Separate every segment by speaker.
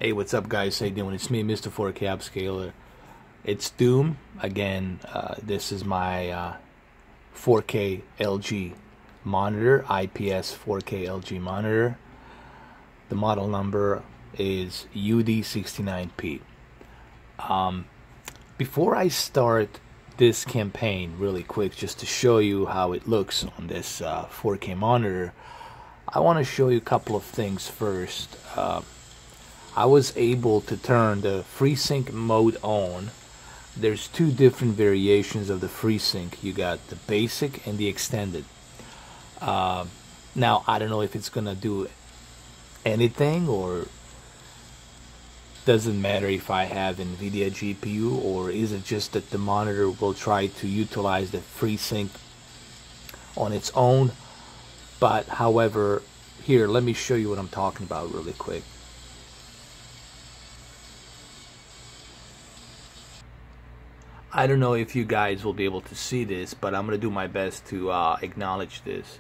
Speaker 1: Hey, what's up, guys? How you doing? It's me, Mr. 4K Upscaler. It's Doom again. This is my 4K LG monitor, IPS 4K LG monitor. The model number is UD69P. Before I start this campaign, really quick, just to show you how it looks on this 4K monitor, I want to show you a couple of things first. I was able to turn the FreeSync mode on. There's two different variations of the FreeSync. You got the basic and the extended. Now, I don't know if it's gonna do anything, or doesn't matter if I have NVIDIA GPU, or is it just that the monitor will try to utilize the FreeSync on its own. But however, here, let me show you what I'm talking about really quick. I don't know if you guys will be able to see this, but I'm going to do my best to acknowledge this.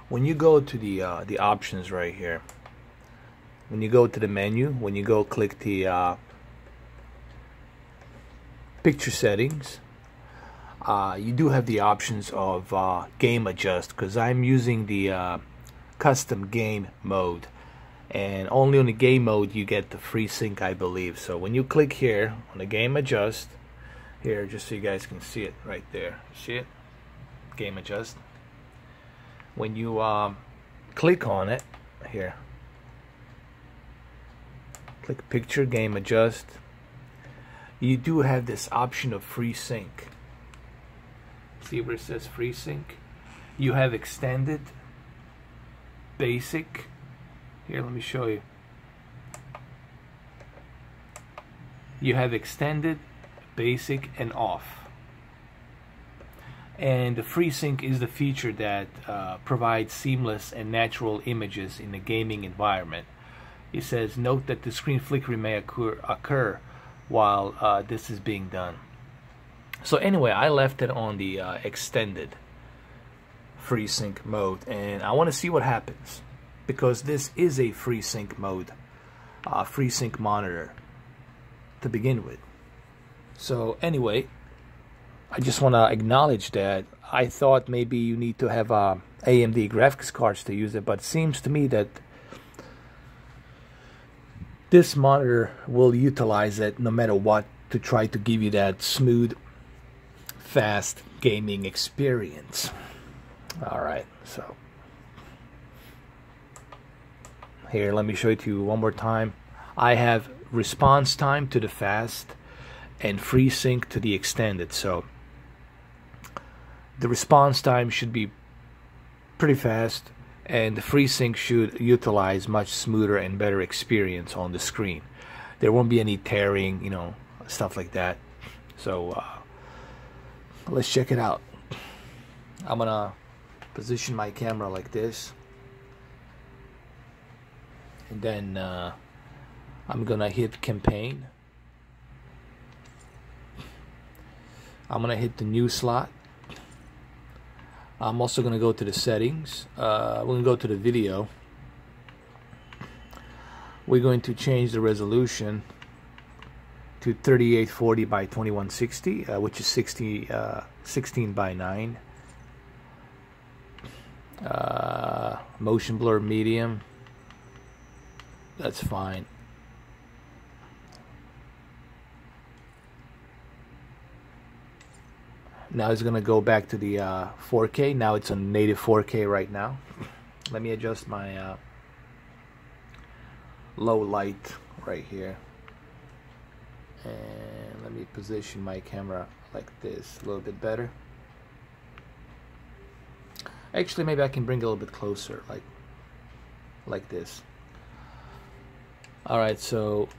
Speaker 1: When you go to the options right here, when you go to the menu, when you go click the picture settings, you do have the options of game adjust, because I'm using the custom game mode, and only on the game mode you get the FreeSync, I believe. So when you click here on the game adjust, here, just so you guys can see it right there. See it? Game adjust. When you click on it, here, click picture, game adjust, you do have this option of FreeSync. See where it says FreeSync? You have extended, basic. Here, let me show you. You have extended, basic, and off. And the FreeSync is the feature that provides seamless and natural images in a gaming environment. It says, note that the screen flickering may occur while this is being done. So anyway, I left it on the extended FreeSync mode, and I want to see what happens, because this is a FreeSync mode, FreeSync monitor to begin with. So anyway, I just want to acknowledge that I thought maybe you need to have AMD graphics cards to use it, but it seems to me that this monitor will utilize it no matter what, to try to give you that smooth, fast gaming experience. Alright, so here, let me show it to you one more time. I have response time to the fast and FreeSync to the extended. So the response time should be pretty fast, and the FreeSync should utilize much smoother and better experience on the screen. There won't be any tearing, you know, stuff like that. So let's check it out. I'm gonna position my camera like this, and then I'm gonna hit campaign. I'm gonna hit the new slot. I'm also gonna go to the settings. We're gonna go to the video. We're going to change the resolution to 3840 by 2160, which is 16 by 9. Motion blur medium. That's fine. Now it's gonna go back to the 4K. Now it's on native 4K right now. Let me adjust my low light right here, and let me position my camera like this a little bit better. Actually, maybe I can bring it a little bit closer, like this. Alright, so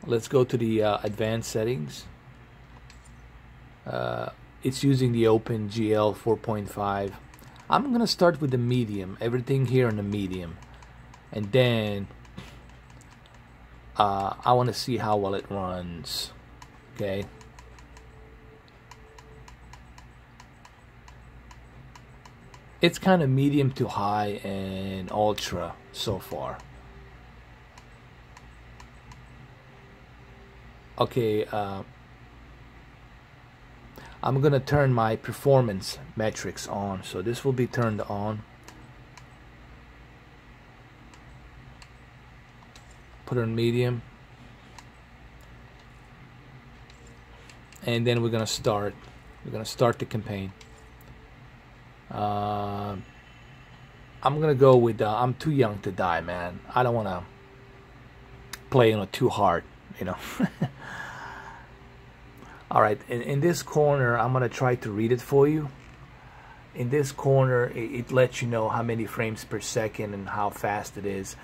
Speaker 1: let's go to the advanced settings. It's using the OpenGL 4.5. I'm gonna start with the medium, everything here on the medium, and then I want to see how well it runs. Okay, it's kind of medium to high and ultra so far. Okay, I'm gonna turn my performance metrics on, so this will be turned on. Put it on medium, and then we're gonna start the campaign. I'm gonna go with I'm too young to die, man. I don't want to play too hard, you know. All right, in this corner, I'm gonna try to read it for you. In this corner, it lets you know how many frames per second and how fast it is.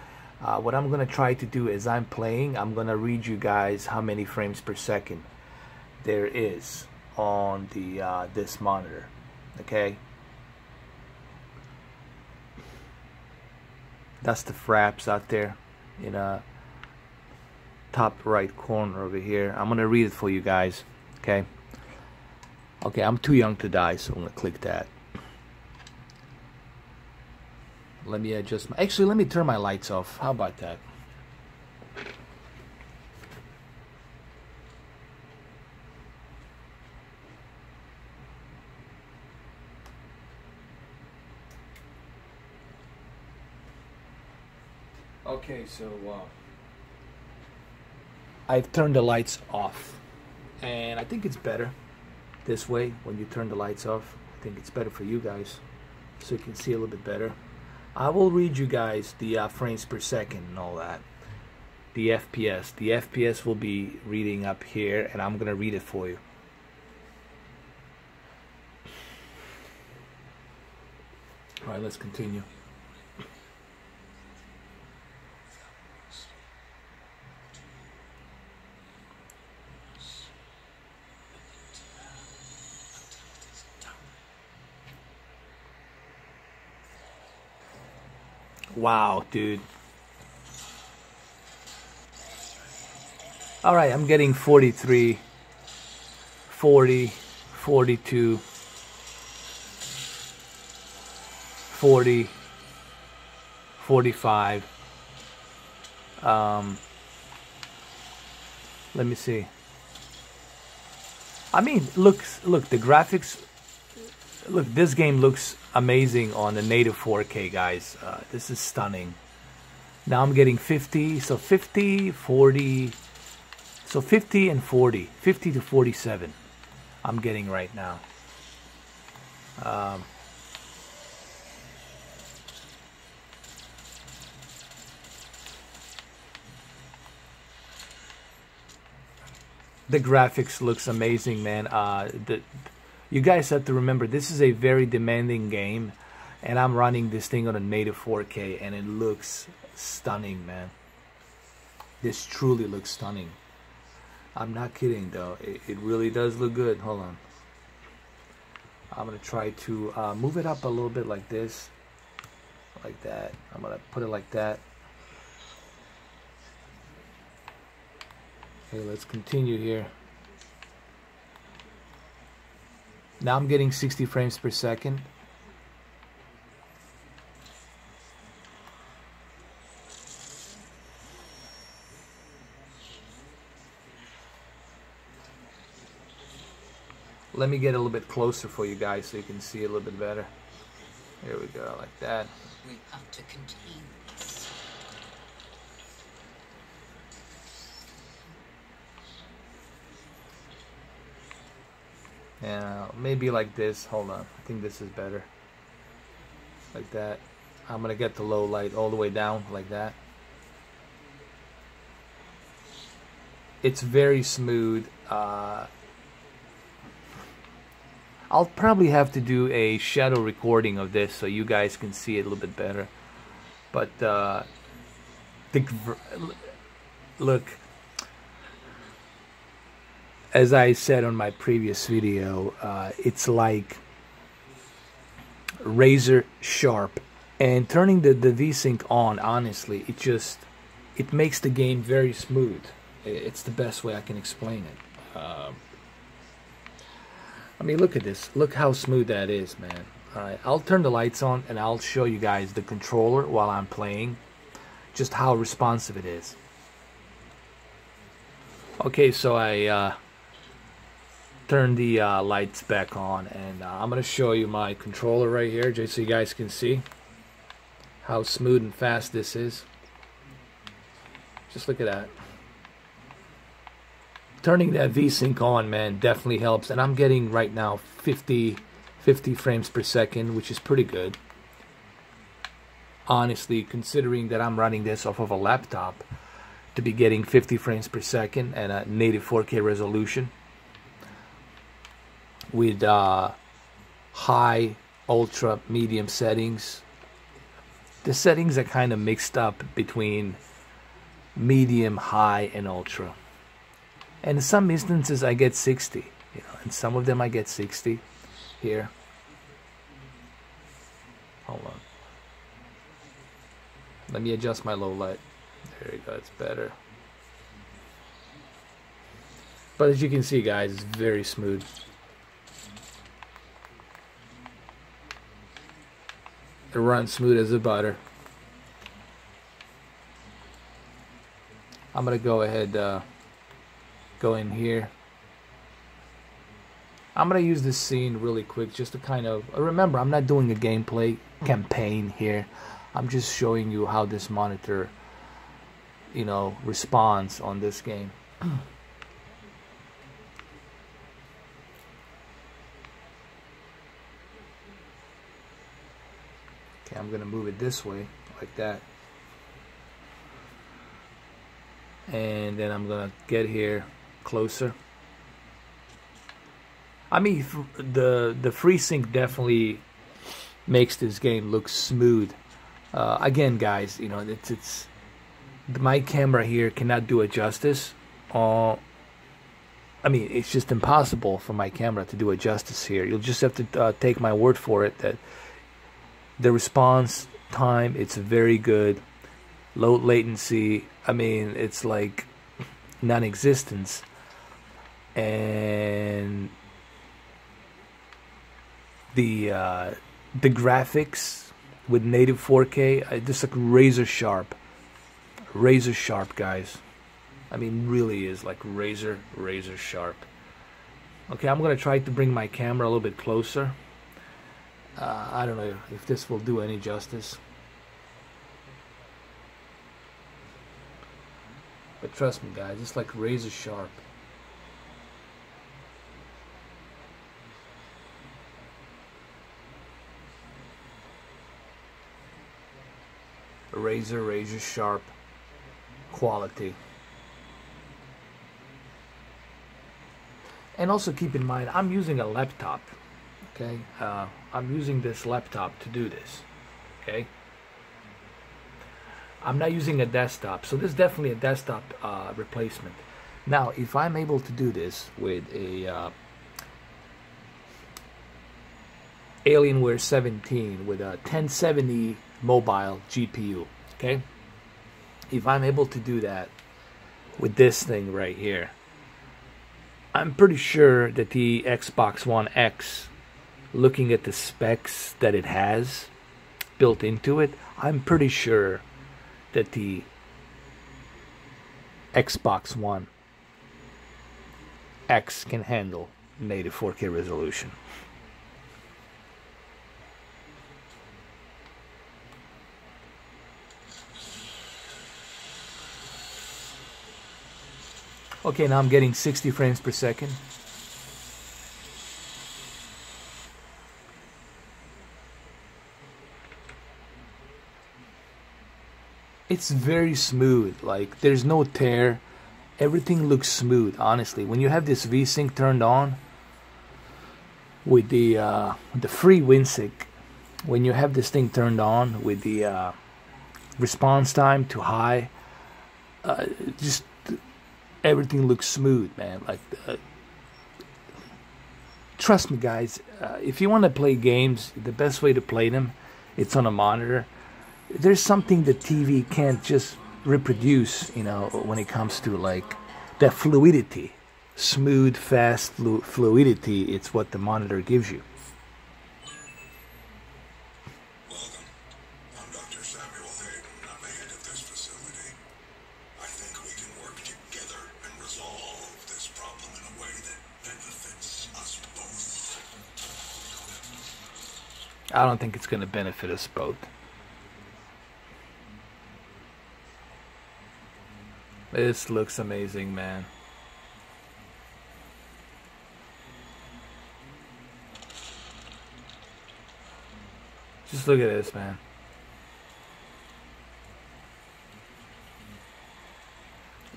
Speaker 1: What I'm gonna try to do is I'm playing, I'm gonna read you guys how many frames per second there is on the this monitor. Okay, that's the fraps out there in a top right corner over here. I'm gonna read it for you guys. Okay, I'm too young to die, so I'm gonna click that. Let me adjust my, actually let me turn my lights off. How about that? Okay, so I've turned the lights off, and I think it's better this way when you turn the lights off. I think it's better for you guys, so you can see a little bit better. I will read you guys the frames per second and all that. The FPS. The FPS will be reading up here, and I'm gonna read it for you. All right, let's continue. Wow, dude. All right, I'm getting 43, 40, 42, 40, 45. Let me see. I mean, look, the graphics. Look, this game looks amazing on the native 4K, guys. This is stunning. Now I'm getting 50, so 50, 40, so 50 and 40, 50 to 47 I'm getting right now. The graphics looks amazing, man. You guys have to remember, this is a very demanding game, and I'm running this thing on a native 4K, and it looks stunning, man. This truly looks stunning. I'm not kidding, though. It really does look good. Hold on. I'm going to try to move it up a little bit like this. Like that. I'm going to put it like that. Okay, let's continue here. Now I'm getting 60 frames per second. Let me get a little bit closer for you guys so you can see a little bit better. Here we go, like that.
Speaker 2: We have to contain this.
Speaker 1: Yeah, maybe like this. Hold on. I think this is better. Like that. I'm gonna get the low light all the way down like that. It's very smooth. I'll probably have to do a shadow recording of this so you guys can see it a little bit better. But look, as I said on my previous video, it's like razor sharp. And turning the VSync on, honestly, it makes the game very smooth. It's the best way I can explain it. I mean, look at this. Look how smooth that is, man. Alright, I'll turn the lights on and I'll show you guys the controller while I'm playing. Just how responsive it is. Okay, so I turned the lights back on, and I'm gonna show you my controller right here, just so you guys can see how smooth and fast this is. Just look at that. Turning that VSync on, man, definitely helps, and I'm getting right now 50 frames per second, which is pretty good. Honestly, considering that I'm running this off of a laptop, to be getting 50 frames per second and a native 4K resolution with high, ultra, medium settings. The settings are kind of mixed up between medium, high, and ultra. And in some instances I get 60, you know, and some of them I get 60 here. Hold on. Let me adjust my low light. There you go, it's better. But as you can see, guys, it's very smooth. It runs smooth as a butter. I'm gonna go ahead, go in here. I'm gonna use this scene really quick just to kind of remember, I'm not doing a gameplay campaign here. I'm just showing you how this monitor, you know, responds on this game. Okay, I'm gonna move it this way, like that, and then I'm gonna get here closer. I mean, the FreeSync definitely makes this game look smooth. Again, guys, you know, it's my camera here cannot do it justice. I mean, it's just impossible for my camera to do it justice here. You'll just have to take my word for it that the response time, it's very good. Low latency, I mean, it's like non-existence. And the graphics with native 4K, just like razor sharp, guys. I mean, really is like razor sharp. Okay, I'm gonna try to bring my camera a little bit closer. I don't know if this will do any justice, but trust me, guys, it's like razor sharp. Razor sharp quality. And also keep in mind, I'm using a laptop. Okay, I'm using this laptop to do this. Okay, I'm not using a desktop, so this is definitely a desktop replacement. Now, if I'm able to do this with a Alienware 17 with a 1070 mobile GPU, okay, if I'm able to do that with this thing right here, I'm pretty sure that the Xbox One X, looking at the specs that it has built into it, I'm pretty sure that the Xbox One X can handle native 4K resolution. Okay, now I'm getting 60 frames per second. It's very smooth, like there's no tear. Everything looks smooth, honestly. When you have this VSync turned on with the FreeSync, when you have this thing turned on with the response time to high, just everything looks smooth, man. Like, trust me, guys. If you want to play games, the best way to play them, it's on a monitor. There's something the TV can't just reproduce, you know, when it comes to like that fluidity, smooth, fast fluidity. It's what the monitor gives you.
Speaker 3: Resolve
Speaker 1: I don't think it's going to benefit us both. This looks amazing, man. Just look at this, man.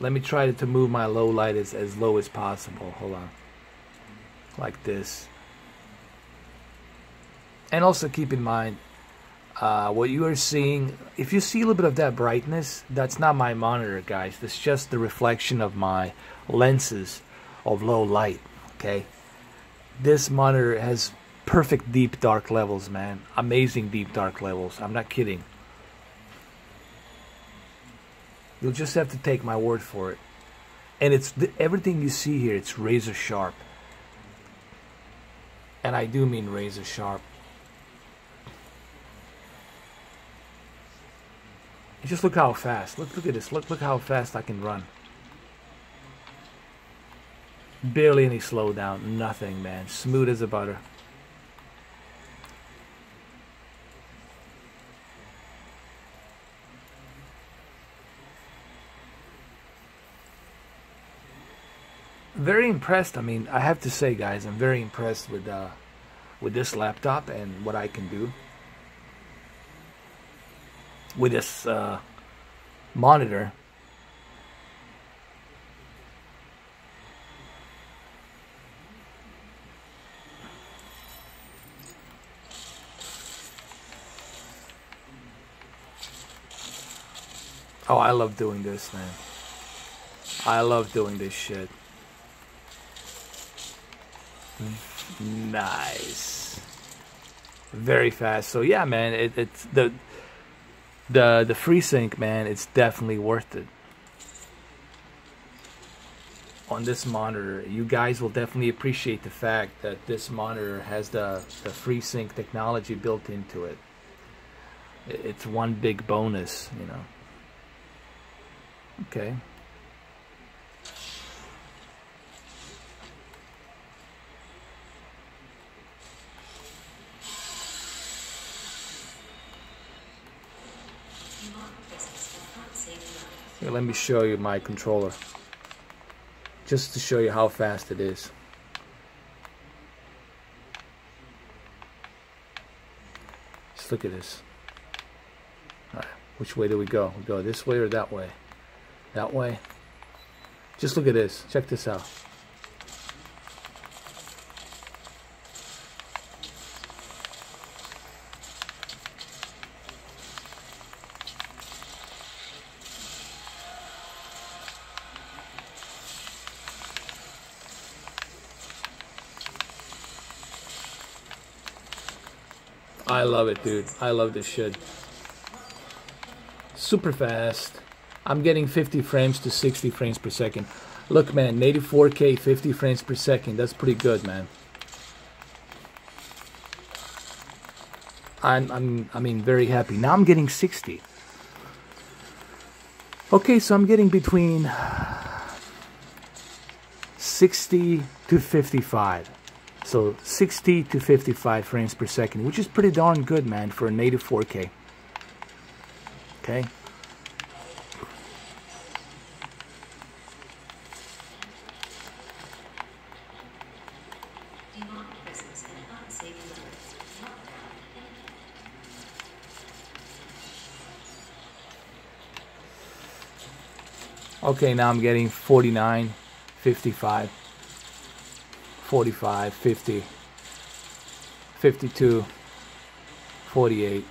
Speaker 1: Let me try to move my low light as low as possible. Hold on. Like this. And also keep in mind, what you are seeing, if you see a little bit of that brightness, that's not my monitor, guys. That's just the reflection of my lenses of low light, okay? This monitor has perfect deep dark levels, man. Amazing deep dark levels. I'm not kidding. You'll just have to take my word for it. And it's everything you see here, it's razor sharp. And I do mean razor sharp. Just look how fast. Look at this. Look how fast I can run. Barely any slowdown. Nothing, man. Smooth as a butter. Very impressed. I mean, I have to say, guys, I'm very impressed with this laptop and what I can do with this monitor. Oh, I love doing this, man. I love doing this shit. Nice. Very fast. So yeah, man, it's the FreeSync, man, it's definitely worth it. On this monitor, you guys will definitely appreciate the fact that this monitor has the FreeSync technology built into it. It's one big bonus, you know. Okay. Here, let me show you my controller, just to show you how fast it is. Just look at this. All right, which way do we go? We go this way or that way? That way. Just look at this. Check this out. I love it, dude. I love this shit. Super fast. I'm getting 50 frames to 60 frames per second. Look, man, native 4K, 50 frames per second. That's pretty good, man. I mean, very happy. Now I'm getting 60. Okay, so I'm getting between 60 to 55. So 60 to 55 frames per second, which is pretty darn good, man, for a native 4K. Okay. Okay, now I'm getting 49, 55. 45, 50, 52, 48.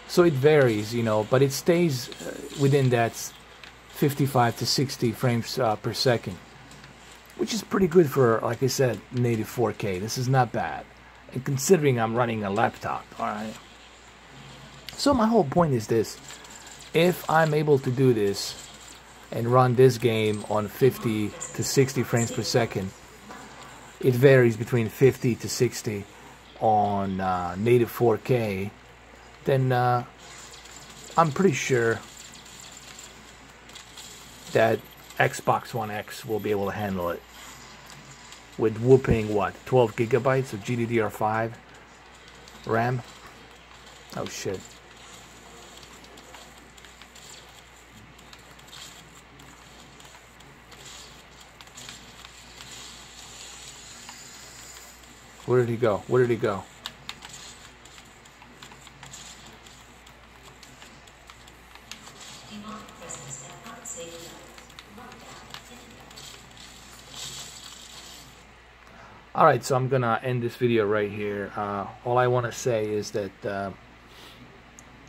Speaker 1: So it varies, you know, but it stays within that 55 to 60 frames per second, which is pretty good for, like I said, native 4K. This is not bad, and considering I'm running a laptop, all right? So my whole point is this: if I'm able to do this and run this game on 50 to 60 frames per second, it varies between 50 to 60 on native 4K, then I'm pretty sure that Xbox One X will be able to handle it with whooping, what, 12 gigabytes of GDDR5 RAM. Oh shit. Where did he go? Where did he go? Alright, so I'm gonna end this video right here. All I want to say is that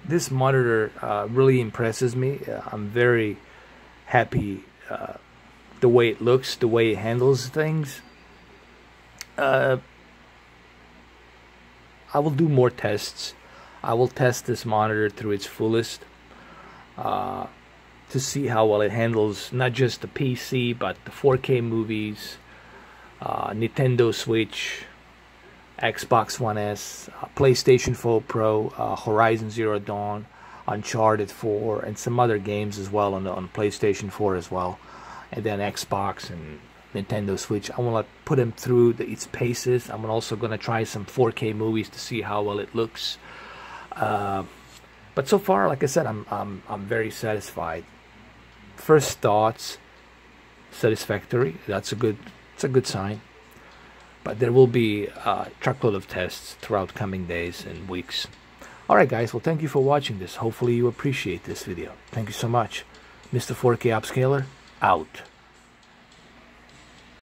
Speaker 1: this monitor really impresses me. I'm very happy the way it looks, the way it handles things. I will do more tests. I will test this monitor through its fullest to see how well it handles not just the PC but the 4K movies, Nintendo Switch, Xbox One S, PlayStation 4 Pro, Horizon Zero Dawn, Uncharted 4, and some other games as well on PlayStation 4 as well, and then Xbox and Nintendo Switch. I want to put them through its paces. I'm also going to try some 4K movies to see how well it looks. But so far, like I said, I'm very satisfied. First thoughts, satisfactory. It's a good sign. But there will be a truckload of tests throughout coming days and weeks. Alright guys, well thank you for watching this. Hopefully you appreciate this video. Thank you so much. Mr. 4K Upscaler, out.